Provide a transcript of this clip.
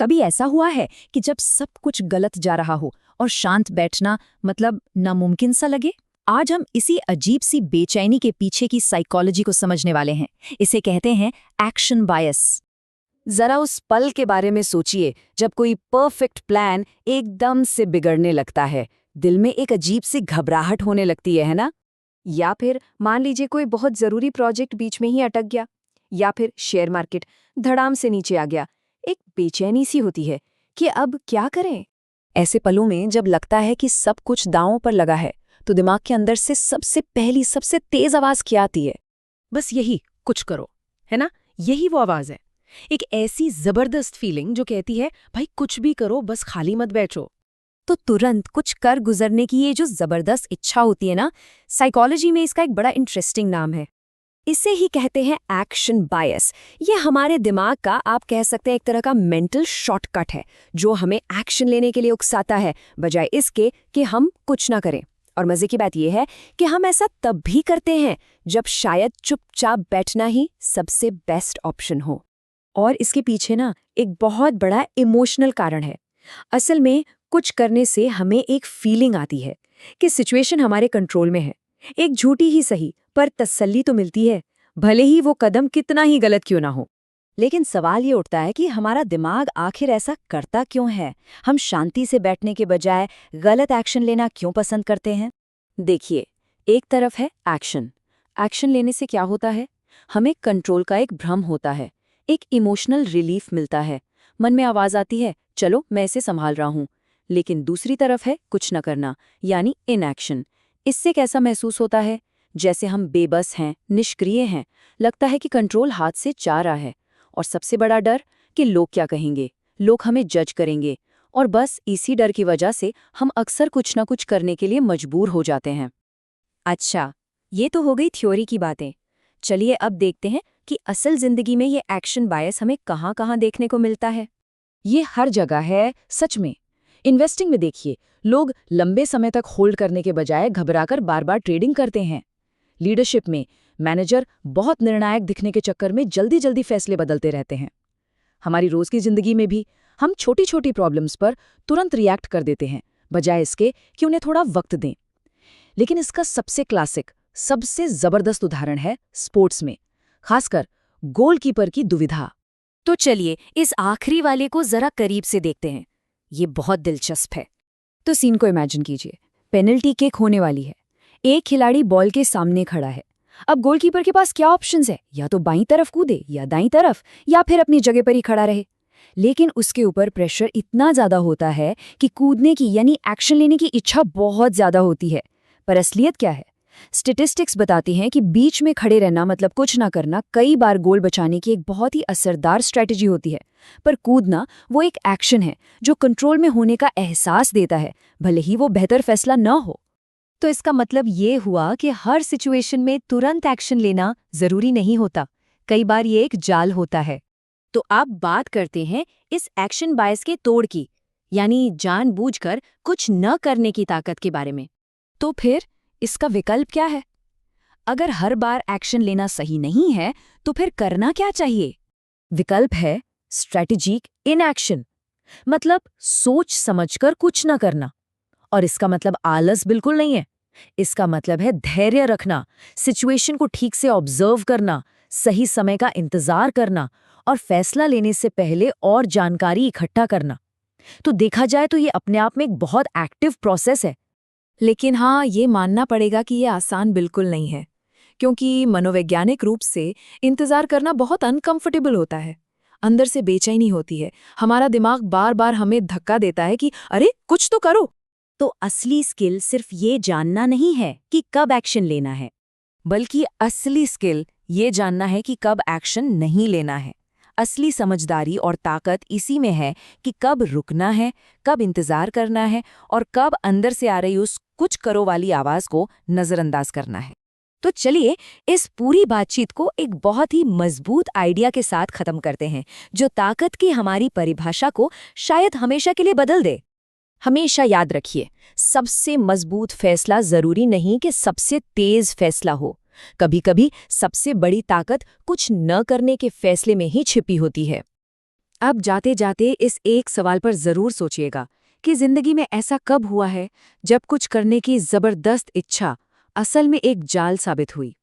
कभी ऐसा हुआ है कि जब सब कुछ गलत जा रहा हो और शांत बैठना मतलब नामुमकिन सा लगे? आज हम इसी अजीब सी बेचैनी के पीछे की साइकोलॉजी को समझने वाले हैं। इसे कहते हैं एक्शन बायस। जरा उस पल के बारे में सोचिए जब कोई परफेक्ट प्लान एकदम से बिगड़ने लगता है, दिल में एक अजीब सी घबराहट होने लगती है ना? या फिर मान लीजिए कोई बहुत जरूरी प्रोजेक्ट बीच में ही अटक गया, या फिर शेयर मार्केट धड़ाम से नीचे आ गया। एक बेचैनी सी होती है कि अब क्या करें। ऐसे पलों में जब लगता है कि सब कुछ दांवों पर लगा है, तो दिमाग के अंदर से सबसे पहली सबसे तेज आवाज क्या आती है? बस यही, कुछ करो, है ना? यही वो आवाज है। एक ऐसी जबरदस्त फीलिंग जो कहती है भाई कुछ भी करो, बस खाली मत बैठो। तो तुरंत कुछ कर गुजरने की ये जो जबरदस्त इच्छा होती है ना, साइकोलॉजी में इसका एक बड़ा इंटरेस्टिंग नाम है। इसे ही कहते हैं एक्शन बायस। ये हमारे दिमाग का, आप कह सकते हैं, एक तरह का मेंटल शॉर्टकट है जो हमें एक्शन लेने के लिए उकसाता है, बजाय इसके कि हम कुछ ना करें। और मजे की बात यह है कि हम ऐसा तब भी करते हैं जब शायद चुपचाप बैठना ही सबसे बेस्ट ऑप्शन हो। और इसके पीछे ना एक बहुत बड़ा इमोशनल कारण है। असल में कुछ करने से हमें एक फीलिंग आती है कि सिचुएशन हमारे कंट्रोल में है। एक झूठी ही सही, पर तसल्ली तो मिलती है, भले ही वो कदम कितना ही गलत क्यों ना हो। लेकिन सवाल ये उठता है कि हमारा दिमाग आखिर ऐसा करता क्यों है? हम शांति से बैठने के बजाय गलत एक्शन लेना क्यों पसंद करते हैं? देखिए, एक तरफ है एक्शन। एक्शन लेने से क्या होता है? हमें कंट्रोल का एक भ्रम होता है, एक इमोशनल रिलीफ मिलता है। मन में आवाज आती है, चलो मैं इसे संभाल रहा हूँ। लेकिन दूसरी तरफ है कुछ न करना, यानी इनएक्शन। इससे कैसा महसूस होता है? जैसे हम बेबस हैं, निष्क्रिय हैं। लगता है कि कंट्रोल हाथ से जा रहा है। और सबसे बड़ा डर कि लोग क्या कहेंगे, लोग हमें जज करेंगे। और बस इसी डर की वजह से हम अक्सर कुछ ना कुछ करने के लिए मजबूर हो जाते हैं। अच्छा, ये तो हो गई थ्योरी की बातें। चलिए अब देखते हैं कि असल जिंदगी में ये एक्शन बायस हमें कहाँ-कहाँ देखने को मिलता है। ये हर जगह है, सच में। इन्वेस्टिंग में देखिए, लोग लंबे समय तक होल्ड करने के बजाय घबराकर बार बार ट्रेडिंग करते हैं। लीडरशिप में मैनेजर बहुत निर्णायक दिखने के चक्कर में जल्दी जल्दी फैसले बदलते रहते हैं। हमारी रोज की जिंदगी में भी हम छोटी छोटी प्रॉब्लम्स पर तुरंत रिएक्ट कर देते हैं, बजाय इसके कि उन्हें थोड़ा वक्त दें। लेकिन इसका सबसे क्लासिक, सबसे जबरदस्त उदाहरण है स्पोर्ट्स में, खासकर गोलकीपर की दुविधा। तो चलिए इस आखिरी वाले को जरा करीब से देखते हैं। ये बहुत दिलचस्प है। तो सीन को इमेजिन कीजिए, पेनल्टी किक होने वाली है। एक खिलाड़ी बॉल के सामने खड़ा है। अब गोलकीपर के पास क्या ऑप्शंस है? या तो बाईं तरफ कूदे, या दाईं तरफ, या फिर अपनी जगह पर ही खड़ा रहे। लेकिन उसके ऊपर प्रेशर इतना ज्यादा होता है कि कूदने की यानी एक्शन लेने की इच्छा बहुत ज्यादा होती है। पर असलियत क्या है? स्टेटिस्टिक्स बताती हैं कि बीच में खड़े रहना मतलब कुछ ना करना कई बार गोल बचाने की एक बहुत ही असरदार स्ट्रैटेजी होती है। पर कूदना वो एक एक्शन है जो कंट्रोल में होने का एहसास देता है, भले ही वो बेहतर फैसला न हो। तो इसका मतलब ये हुआ कि हर सिचुएशन में तुरंत एक्शन लेना जरूरी नहीं होता। कई बार ये एक जाल होता है। तो अब बात करते हैं इस एक्शन बायस के तोड़ की, यानी जानबूझकर कुछ न करने की ताकत के बारे में। तो फिर इसका विकल्प क्या है? अगर हर बार एक्शन लेना सही नहीं है, तो फिर करना क्या चाहिए? विकल्प है स्ट्रैटेजिक इनएक्शन, मतलब सोच समझकर कुछ न करना। और इसका मतलब आलस बिल्कुल नहीं है। इसका मतलब है धैर्य रखना, सिचुएशन को ठीक से ऑब्जर्व करना, सही समय का इंतजार करना और फैसला लेने से पहले और जानकारी इकट्ठा करना। तो देखा जाए तो ये अपने आप में एक बहुत एक्टिव प्रोसेस है। लेकिन हाँ, ये मानना पड़ेगा कि ये आसान बिल्कुल नहीं है, क्योंकि मनोवैज्ञानिक रूप से इंतजार करना बहुत अनकंफर्टेबल होता है। अंदर से बेचैनी होती है, हमारा दिमाग बार बार हमें धक्का देता है कि अरे कुछ तो करो। तो असली स्किल सिर्फ ये जानना नहीं है कि कब एक्शन लेना है, बल्कि असली स्किल ये जानना है कि कब एक्शन नहीं लेना है। असली समझदारी और ताकत इसी में है कि कब रुकना है, कब इंतजार करना है और कब अंदर से आ रही उस कुछ करो वाली आवाज को नजरअंदाज करना है। तो चलिए इस पूरी बातचीत को एक बहुत ही मजबूत आइडिया के साथ खत्म करते हैं, जो ताकत की हमारी परिभाषा को शायद हमेशा के लिए बदल दे। हमेशा याद रखिए, सबसे मजबूत फैसला जरूरी नहीं कि सबसे तेज फैसला हो। कभी-कभी सबसे बड़ी ताकत कुछ न करने के फैसले में ही छिपी होती है। अब जाते जाते इस एक सवाल पर जरूर सोचिएगा कि जिंदगी में ऐसा कब हुआ है जब कुछ करने की जबरदस्त इच्छा असल में एक जाल साबित हुई।